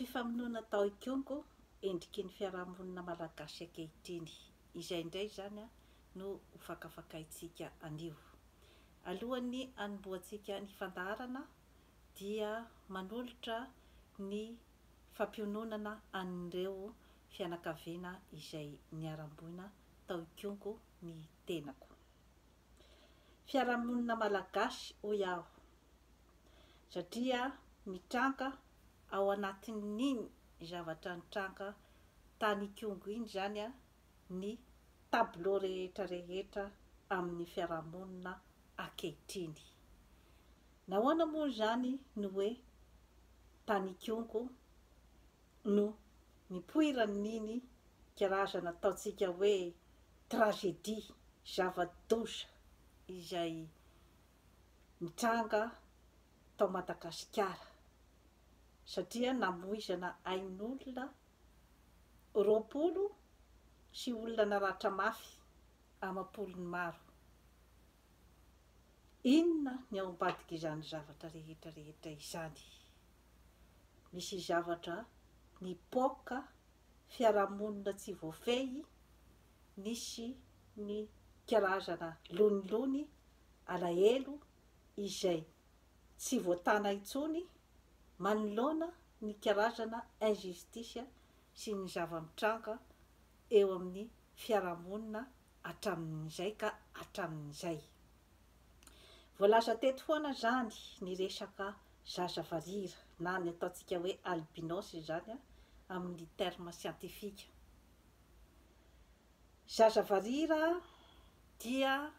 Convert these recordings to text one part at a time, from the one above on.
Fifamonoana tao ikongo endriky ny fiarahamonina malagasy ankehitriny. Izay indray zany no hofakafakaitsika anio. Alohan'ny anomboantsika ny fandaharana dia manolotra ny fampiononana an'ireo fianakaviana izay niaramboina tao ikongo ny tenako. Fiarahamonina malagasy hoy aho satria mitranga ao anatin'iny zavatra nitranga tany ikongo iny zany ny tableau rehetra rehetra amin'ny fiarahamonina ankehitriny. Nahoana moa zany no hoe tany ikongo no nipoiran'iny karazana ataontsika hoe tragédie, zava-doza izay nitranga tao Madagasikara, satria namoizana ain'olona 20 sy olona naratra mafy amam-polony maro. Inona ny ao ambadiky izany zavatra rehetra rehetra izany? Misy zavatra nipoaka fiarahamonina tsy voafehy, nisy ny karazana lonilony alahelo izay tsy voatana intsony, manoloana ny karazana injustice sy ny zava-mitranga eo amin'ny fiarahamonina hatramin'izay ka hatramin'izay. Voalaza teto foana zany ny resaka zaza varira, na ny ataontsika hoe albinos zany amin'ny terme scientifique. Zaza varira dia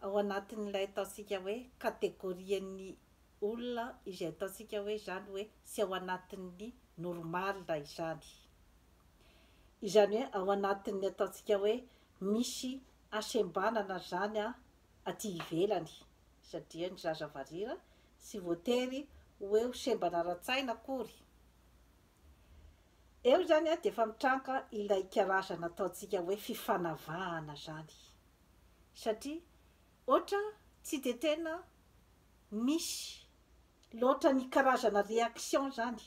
ao anatin'ilay ataontsika hoe kategorian'ny olona izay ataontsika hoe zany hoe sy ao anatin'ny normal izany. Izany hoe ao anatin'ny ataontsika hoe misy asembanana zany aty ivelany, satria ny zaza varira sy voatery hoe ho sembana ara-tsaina akory. Eo zany dia efa mitranga ilay karazana ataontsika hoe fifanavahana zany, satria ohatra tsy de tena misy loatra ny karazana réaction zany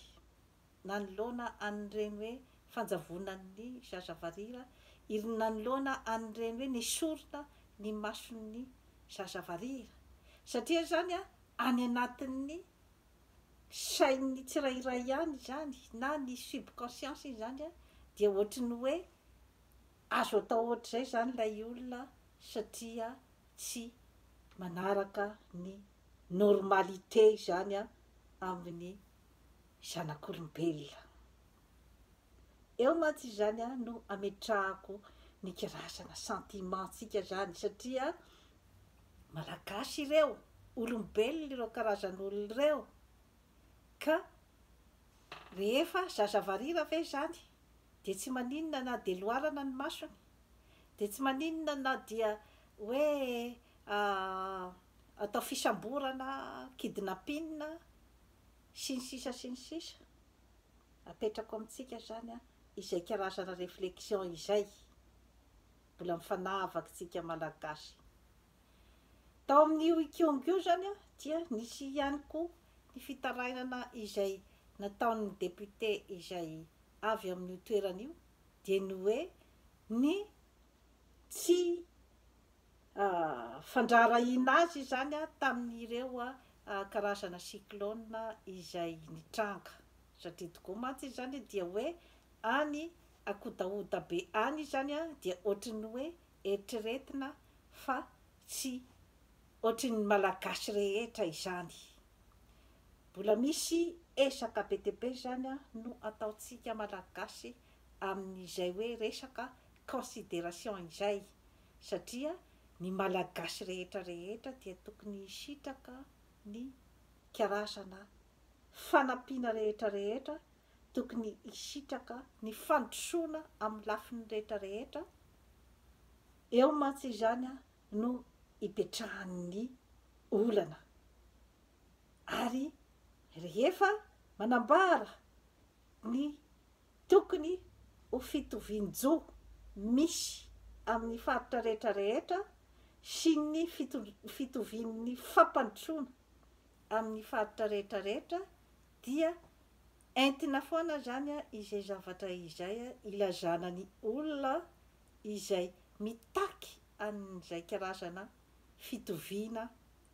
nanoloana an'ireny hoe fanjavonan'ny zaza varira, nanoloana an'ireny hoe nisorona ny mason'ny zaza varira, satria zany any anatin'ny sain'ny tsirairay ihany zany na ny subconscience zany dia ohatriny hoe azo atao ohatr'izay zany ilay olona satria tsy manaraka ny normalité zany amin'ny zanak'olombelona. Eo mantsy zany no ametrahako ny karazana sentimentsika zany, satria malagasy ireo, olombelona ireo karazan'olona ireo, ka rehefa zaza varira ve zany de tsy maninona na de loarana ny masony, de tsy maninona na dia hoe atao fisamborana, kidnapping sy ny sisa sy ny sisa. Apetrako amintsika zany izay karazana réflexion izay mbola mifanavaka tsika malagasy. Tao amin'io ikongo io zany dia nisy ihany koa ny fitarainana izay nataon'ny député izay avy amin'ny toeran'io, dia ny hoe ny tsy fandrarahiana azy zany tamin'ireo karazana cyclone izay nitranga, satria tokoa mantsy zany dia hoe any akodaoda be any zany dia ohatriny hoe eritreretina fa tsy ohatriny malagasy rehetra izany. Mbola misy esaka be dia be zany no ataontsika malagasy amin'izay hoe resaka considération izay, satria ny malagasy rehetra rehetra dia tokony hisitraka ny karazana fanampiana rehetra rehetra, tokony hisitraka ny fandrosoana amin'ny lafiny rehetra rehetra. Eo mantsy zany no hipetrahan'ny olana, ary rehefa manambara ny tokony ho fitovian-jo misy amin'ny faritra rehetra rehetra sy ny fitovian'ny fampandrosoana amin'ny faritra rehetra rehetra, dia entina foana zany a izay zavatra izay a ilazana ny olona izay mitaky an'izay karazana fitoviana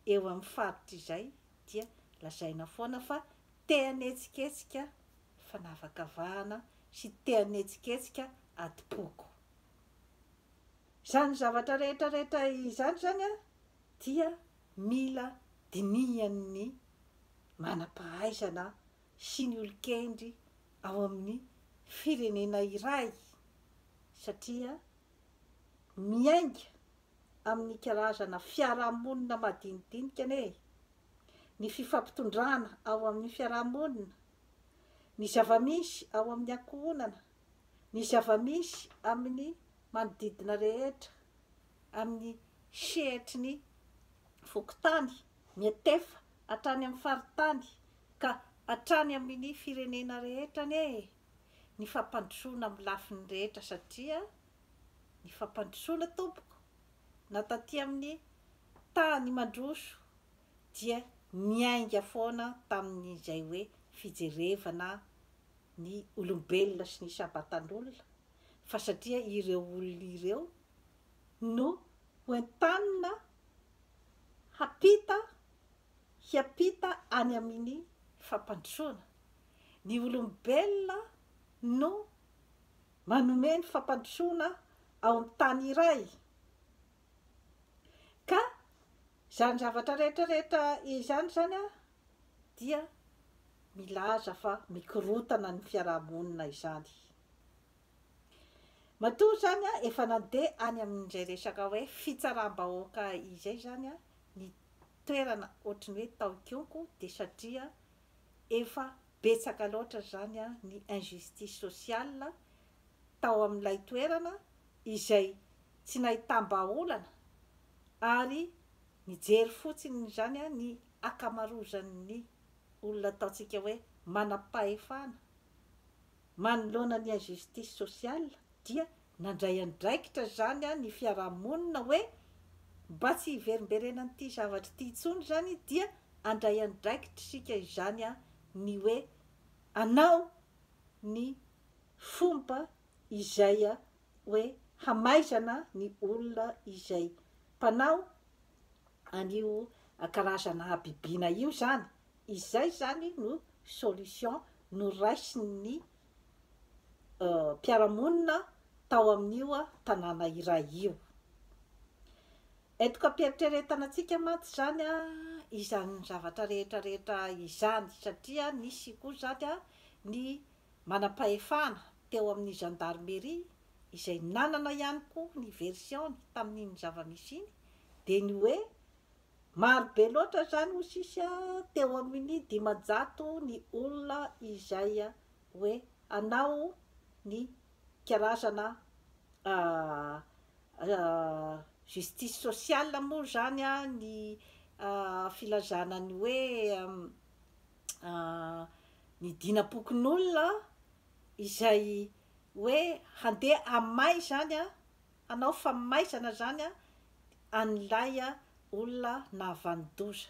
eo amin'ny faritra izay dia lazaina foana fa te-hanetsiketsika fanavakavahana sy te-hanetsiketsika adi-poko. Zany zavatra rehetrarehetra izany zany a dia mila dinihan'ny manam-pahaizana sy ny olon-kendry ao amin'ny firenena iray, satria miainga amin'ny karazana fiarahamonina madinidinika ane, ny fifampitondrana ao amin'ny fiarahamonina, ny zavamisy ao amin'ny ankohonana, ny zavamisy amin'ny manodidina rehetra, amin'ny sehitry ny fokontany, miatefa hatrany amin'ny faritany ka hatrany amin'ny firenena rehetra ane, ny fampandrosoana amin'ny lafiny rehetra, satria ny fampandrosoana tompoko na taty amin'ny tany mandroso dia miainga foana tamin'izay hoe fijerevana ny olombelona sy ny sabatan'olona, fa satria ireo olona ireo no hoentanina hiampita any amin'ny fampandrosoana. Ny olombelona no manome ny fampandrosoana ao amin'ny tany iray, ka zany zavatra rehetrarehetra izany zany a dia milaza fa mikorotana ny fiarahamonina izany. Matoa zany a efa nandeha any amin'izay resaka hoe fitsaram-bahoaka izay zany a ny toerana ohatrany hoe Taokonko, de satria efa betsaka loatra zany a ny injustice sociale tao amin'ilay toerana izay tsy nahitam-baolana, ary nijery fotsiny zany a ny akamarozan'ny olona ataontsika hoe manam-pahefana manoloana ny injustice sociale, dia nandray andraikitra zany a ny fiarahamonina hoe mba tsy hiverimberenan'ity zavatra ity intsony zany, dia andray andraikitra sika izany a ny hoe anao ny fomba izay a hoe hamaizana ny olona izay mpanao an'io karazana abibiana io zany. Izay zany no solution no raisin'ny mpiaramonina tao amin'io a tanàna iray io. Entiko ampieritrretana antsika mantsy zany a izany zavatra rehetrarehetra izany, satria nisy koa zany a ny manam-pahefana teo amin'ny gendarmerie izay nanana ihany koa ny version tamin'iny zavamisy iny, de ny hoe maro be loatra zany ho sisy teo amin'ny 500 ny olona izay hoe anao ny karazana justice sociale moa zany a ny filazana ny hoe ny dinapokon'olona izay hoe handeha amay zany a, anao famaizana zany a an'ilay olona nahavanon-doza,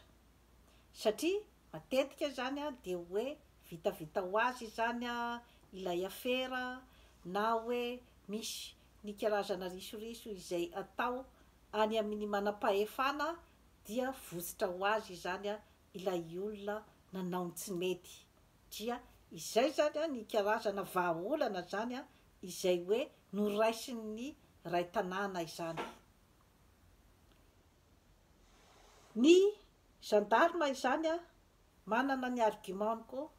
satria matetika zany a de hoe vitavita ho azy zany a ilay afera, na hoe misy ny karazana risoriso izay atao any amin'ny manam-pahefana, dia votsitra ho azy zany a ilay olona nanao ny tsy mety, dia izay zany a ny karazana vahaolana zany a izay hoe noraisin'ny ray tanàna izany. Ny gendarme izany a manana ny argument koa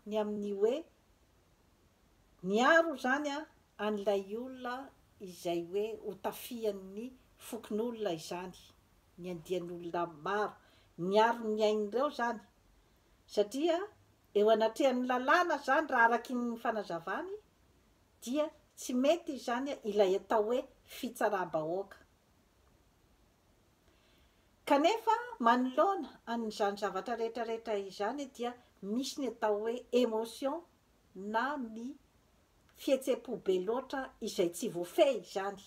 ny amin'ny hoe niaro zany a an'ilay olona izay hoe hotafian'ny fokon'olona izany, ny andian'olona maro, niaro ny ain'ireo zany, satria eo anatrehan'ny lalàna zany raha araky ny fanazavany dia tsy mety zany ilay atao hoe fitsaram-bahoaka. Kanefa manoloana an'izany zavatra rehetrarehetra izany dia misy ny atao hoe émotion na ny fihetsepo be loatra izay tsy voafehy zany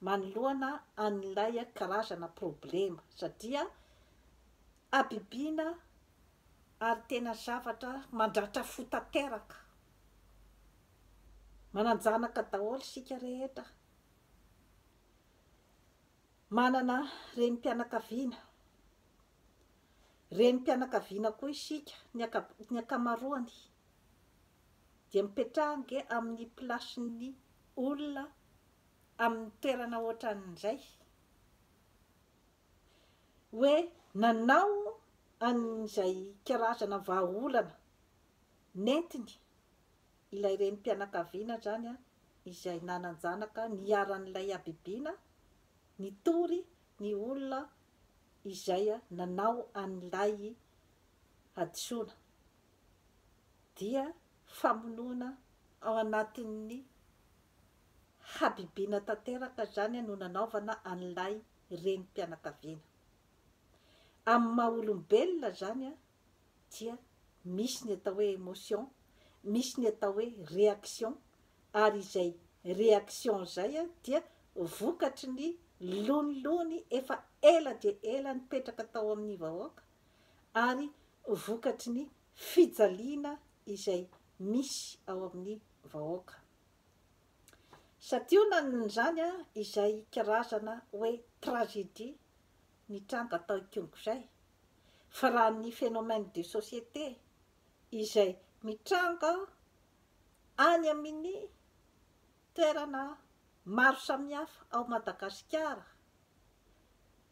manoloana an'ilay karazana problema, satria abibiana ary tena zavatra mandratra fotateraka. Mananjanaka daholo sika rehetra. Manana renim-pianakaviana. Renim-pianakaviana koa isika ny akamaroany dia mipetrahange amin'ny plasin'ny olona amin'ny toerana ohatran'izay. Hoe nanao an'izay karazana vahaolana nentiny ilay renim-pianakaviana zany izay nananjanaka niaran'ilay abibiana, nitory ny olona izay nanao an'ilay hadisoana, dia famonoana ao anatin'ny habibiana tanteraka zany no nanaovana an'ilay renim-pianakaviana. Amin'ny maha olombelona zany dia misy ny atao hoe émotion, misy ny atao hoe réaction, ary izay réaction zay dia vokatry ny lonilony efa ela dia ela nipetraka tao amin'ny vahoaka, ary vokatry ny fijaliana izay misy ao amin'ny vahoaka. Satria nan'izany izay karazana hoe tragédie nitranga tao Kongo zay, fa raha ny phénomène de société izay mitranga any amin'ny toerana maro samihafa ao Madagasikara.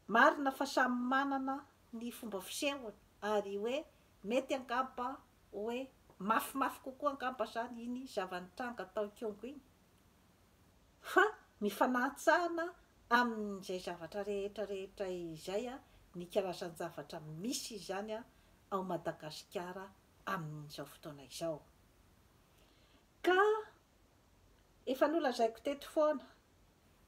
Marina fa samy manana ny fomba fisehony, ary hoe mety angamba hoe mafimafy kokoa angamba zany iny zava-nitranga tao Kongo iny, fa mifanahtsahana amin'izay zavatra rehetra izay ny karazan-javatra misy zany ao Madagasikara amin'izao fotoana izao. Ka efa nolazaiko teto foana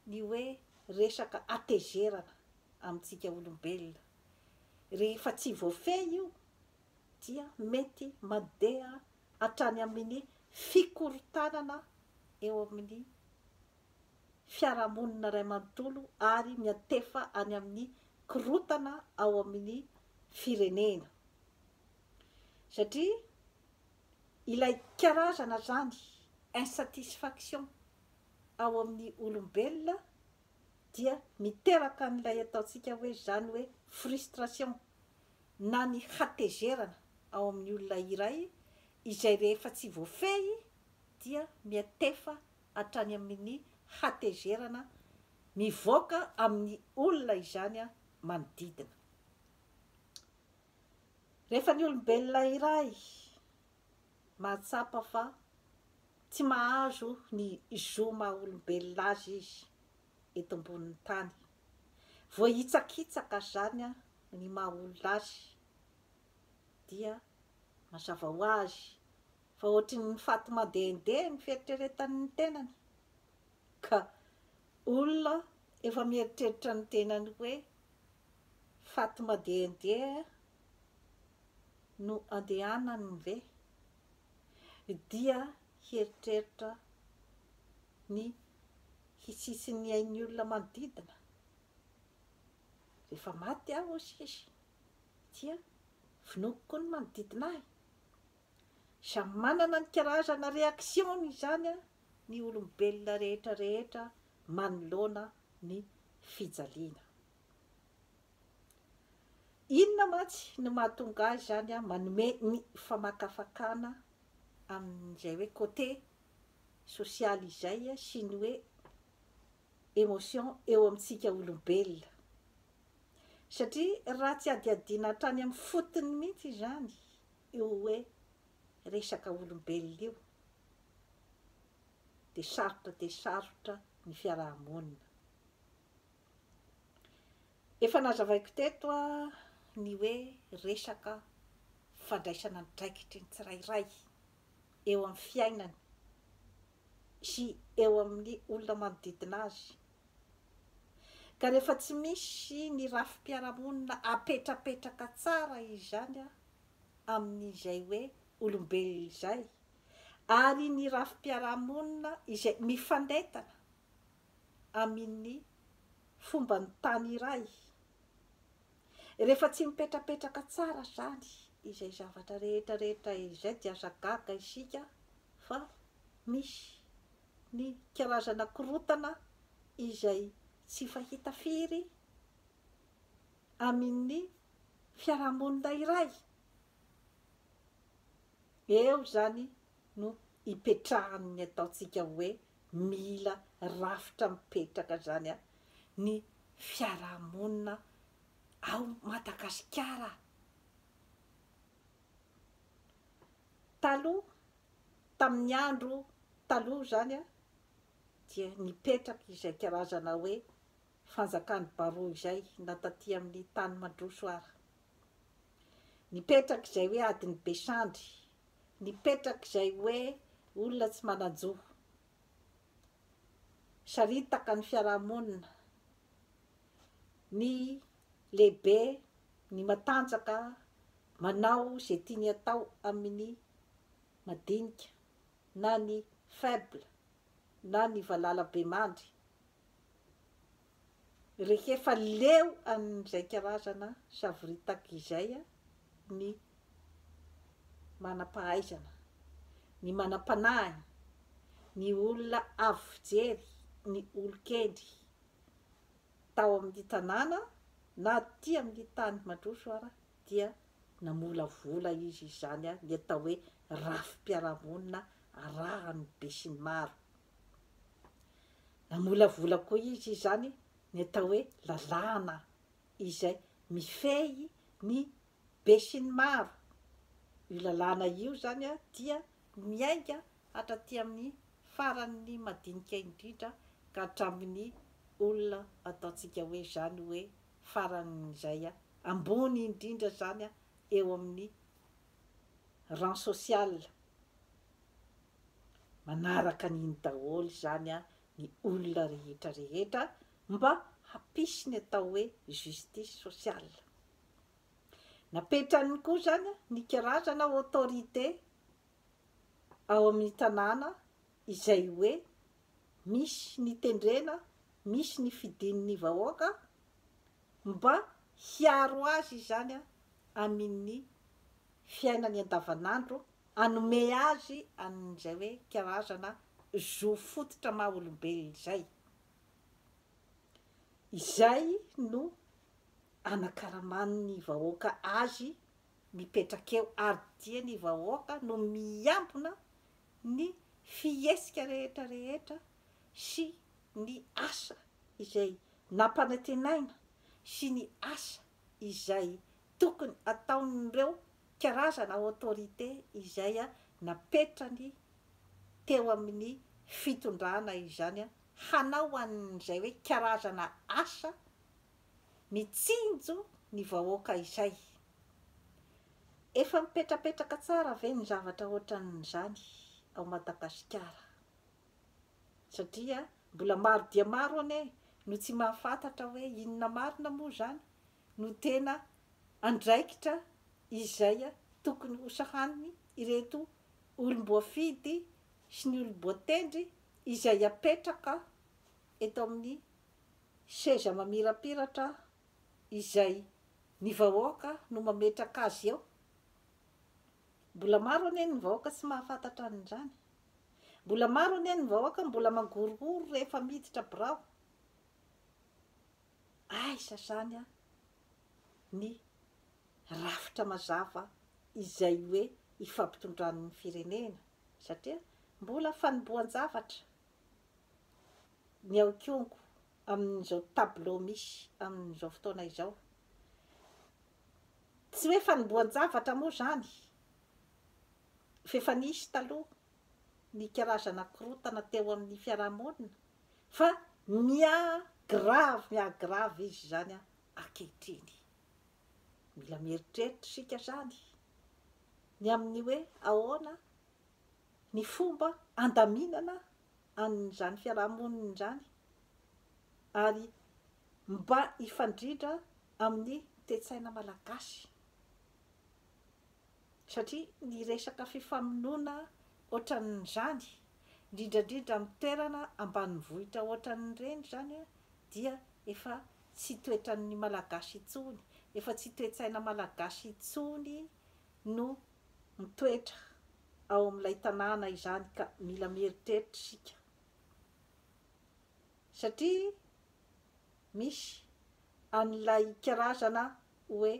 ny hoe resaka atezerana amintsika olombelona. Rehefa tsy voafehy io dia mety mandeha hatrany amin'ny fikorontanana eo amin'ny fiarahamonina iray manontolo, ary miatefa any amin'ny korotana ao amin'ny firenena. Satria ilay karazana zany insatisfaction ao amin'ny olombelona dia miteraka an'ilay ataontsika hoe zany hoe frustration na ny hatezerana ao amin'ny olona iray, izay rehefa tsy voafehy dia miatefa hatrany amin'ny hatezerana mivoaka amin'ny olona izany manodidina. Rehefa ny olombelona iray mahatsapa fa tsy mahazo ny zo maha olombelona azy izy eto ambonin'ny tany, voahitsakitsaka zany ny maha olona azy, dia mazava ho azy fa ohatry ny faty mandehandeha ny fieritreretan'ny tenany, ka olona efa mieritreritra ny tenany hoe faty mandehandeha no andehanany ve, dia hieritreritra ny hisisiny ain'ny olona manodidina. Rehefa maty aho izy dia vinoko ny manodidina ahy. Samy manana ny karazana réaction izany ny olombelona rehetra manoloana ny fijaliana. Inona mantsy no mahatonga azy zany manome ny famakafakana amin'izay hoe côté social izay sy ny hoe émotion eo amintsika olombelona. Satria raha tsy adiadiana hatrany amin'ny fotony mihitsy zany io hoe resaka olombelona io, de sarotra ny fiarahamonina. Efa nazavaiko teto ny hoe resaka fandraisana andraikitry ny tsirairay eo amin'ny fiainany sy eo amin'ny olona manodidina azy. Ka rehefa tsy misy ny rafi-piarahamonina apetrapetraka tsara izy zany amin'izay hoe olombelona izay, ary ny rafi-piarahamonina izay mifandentana amin'ny fomba ny tany iray, rehefa tsy mipetrapetraka tsara zany izay zavatra rehetrarehetra izay dia aza gaga isika fa misy ny karazana korotana izay tsy fahita firy amin'ny fiarahamonina iray. Eo zany no ipetrahany ataontsika hoe mila rafitra mipetraka zany a ny fiarahamonina ao Madagasikara. Taloha tamin'ny andro taloha zany a dia nipetraka izay karazana hoe fanjakany baroa izay nataty amin'ny tany Mandrosoara. Nipetraka izay hoe adiny Besandry, nipetraka izay hoe olona tsy manan-jo. Saritaka ny fiarahamonina, ny lehibe, ny matanjaka manao izay tiany atao amin'ny madinika na ny faible na ny valala-be mandry. Rehefa leo amin'izay karazana savoritaka izay ny manam-pahaizana, ny manam-panahy, ny olona avo fijery, ny olon-kendry tao amin'ny tanàna na aty amin'ny tany Mandrosoara dia namolavola izy zany ny atao hoe rafim-piarahamonina arahan'ny be sy ny maro. Namolavola koa izy zany ny atao hoe lalàna izay mifehy ny be sy ny maro. Io lalàna io zany dia miainga hatraty amin'ny faran'ny madinika indrindra ka hatramin'ny olona ataontsika hoe zany hoe faran'izay ambony indrindra zany eo amin'ny rang social. Manaraka an'iny daholo zany ny olona rehetra rehetra mba hampisy ny atao hoe justice sociale. Napetrany koa zany ny karazana autorité ao amin'ny tanàna izay hoe misy ny tendrena, misy ny fidin'ny vahoaka mba hiaro azy zany amin'ny fiainany andavanandro, anome azy an'izay hoe karazana zo fototra maha olombelona izay. Izay no anakaraman'ny vahoaka azy mipetraka eo ary dia ny vahoaka no miambina ny fihesika rehetra rehetra sy ny asa izay nampanantenaina sy ny asa izay tokony ataon'ireo karazana autorité izay napetrany teo amin'ny fitondrana izany hanao an'izay hoe karazana asa mitsinjo ny vahoaka izay. Efa mipetrapetraka tsara ve ny zavatra ohatran'izany ao Madagasikara? Satria mbola maro dia maro ane no tsy mahafantatra hoe inona marina moa zany no tena andraikitra izay tokony hosahaniny ireto olom-boafidy sy ny olom-boatendry izay apetraka eto amin'ny seza mamirapiratra izay ny vahoaka no mametraka azy eo. Mbola maro ane ny vahoaka tsy mahafantatra an'izany. Mbola maro ane ny vahoaka mbola mangorohoro rehefa miditra birao. Aiza zany ny rafitra mazava izay hoe ifampitondran'ny firenena, satria mbola fanombohan-javatra ny aokongo amin'izao tableau misy amin'izao fotoana izao. Tsy hoe fanombohan-javatra moa zany, fefa nisy taloha ny karazana korotana teo amin'ny fiarahamonina, fa miagravy izy zany ankehitriny. Mila mieritreritra isika zany ny amin'ny hoe ahoana ny fomba andaminana an'izany fiarahamonina zany ary mba hifandrindra amin'ny toe-tsaina malagasy. Satria ny resaka fifamonoana ohatran'izany indrindrandrindra amin'ny toerana ambanivohitra ohatran'ireny zany dia efa tsy toetran'ny malagasy intsony, efa tsy toe-tsaina malagasy intsony no mitoetra ao amin'ilay tanàna izany ka mila mieritreritra isika satria misy an'ilay karazana hoe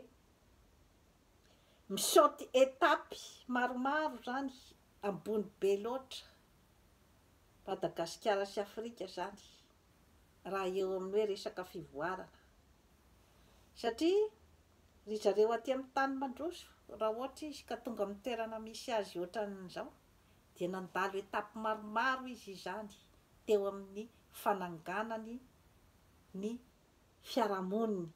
misaoty etapy maromaro zany ambony be loatra Madagasikara sy Afrika zany raha eo amin'ny hoe resaka fivoarana satria ry zareo aty amin'ny tany mandroso raha ohatra izy ka tonga amin'ny toerana misy azy ohatran'izao dia nandalo etapy maromaro izy izany teo amin'ny fananganany ny fiarahamoniny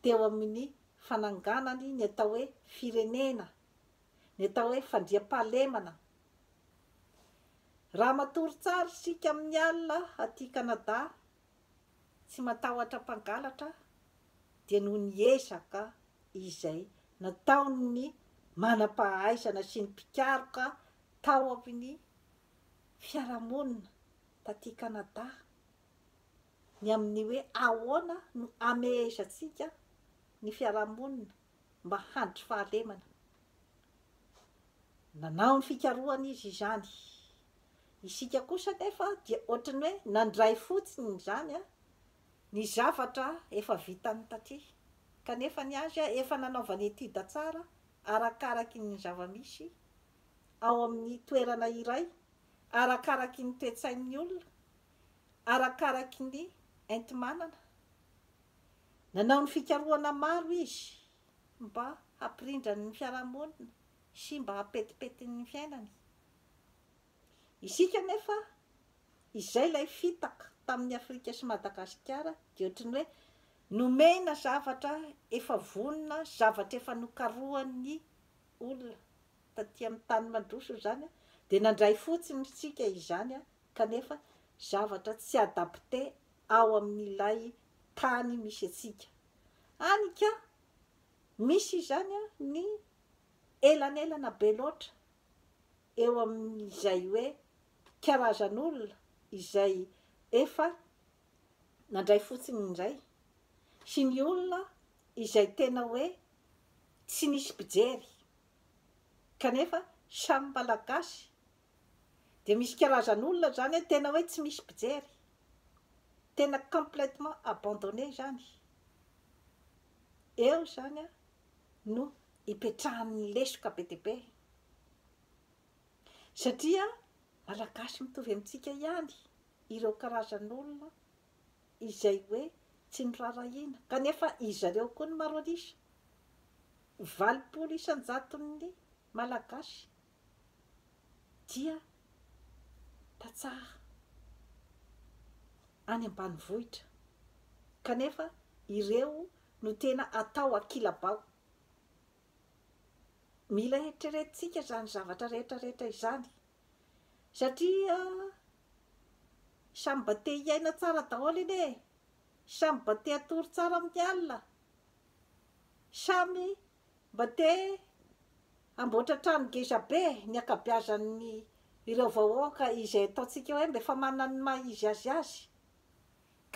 teo amin'ny fananganany ny atao hoe firenena ny atao hoe fandriam-pahalemana raha matory tsara sika amin'ny alina aty Kanada tsy matahotra mpangalatra dia noho ny ezaka izay nataony manam-pahaizana sy ny mpikaroka tao amin'ny fiarahamonina taty Kanada ny amin'ny hoe ahoana no amehezatsika ny fiarahamonina mba handry fahalemana nanao ny fikarohana izy izany isika kosa nefa dia ohatrany hoe nandray fotsiny zany ny zavatra efa vitany taty kanefa ny azy efa nanaovany etude tsara arakaraky ny zava-misy ao amin'ny toerana iray arakaraky ny toe-tsain'ny olona arakaraky ny enti-manana nanao ny fikarohana maro izy mba hampirindrany ny fiarahamonina sy mba hapetipety ny fiainany isika nefa izay lay fitaka tamin'ny Afrika sy Madagasikara dia ohatrany hoe nomena zavatra efa vonona zavatra efa nokarohan'ny olona taty amin'ny tany mandroso zany dia nandray fotsiny sika izany kanefa zavatra tsy adapte ao amin'ilay tany misy atsika anika misy zany ny elanelana be loatra eo amin'izay hoe karazan'olona izay efa nandray fotsiny indray sy ny olona izay tena hoe tsy nisy mpijery kanefa samy malagasy dia misy karazan'olona zany tena hoe tsy misy mpijery tena complètement abandonné zany eo zany no ipetrahan'ny lesoka be dia be satria malagasy mitovy amintsika ihany ireo karazan'olona izay hoe tsy nirarahina kanefa izareo koa ny maro anisa 80 isan-jaton'ny malagasy dia tatsara any ambanivohitra kanefa ireo no tena atao akilabao mila eritreretintsika zany zavatra rehetrarehetra izany satria samy mba te hiaina tsara daholo iny samy mba te hatory tsara amin'ny alina samy mba te amboatra trano ngeza be ny akabeazan'ny ireo vahoaka izay ataontsika hoe mba efa manana ny maha izy azy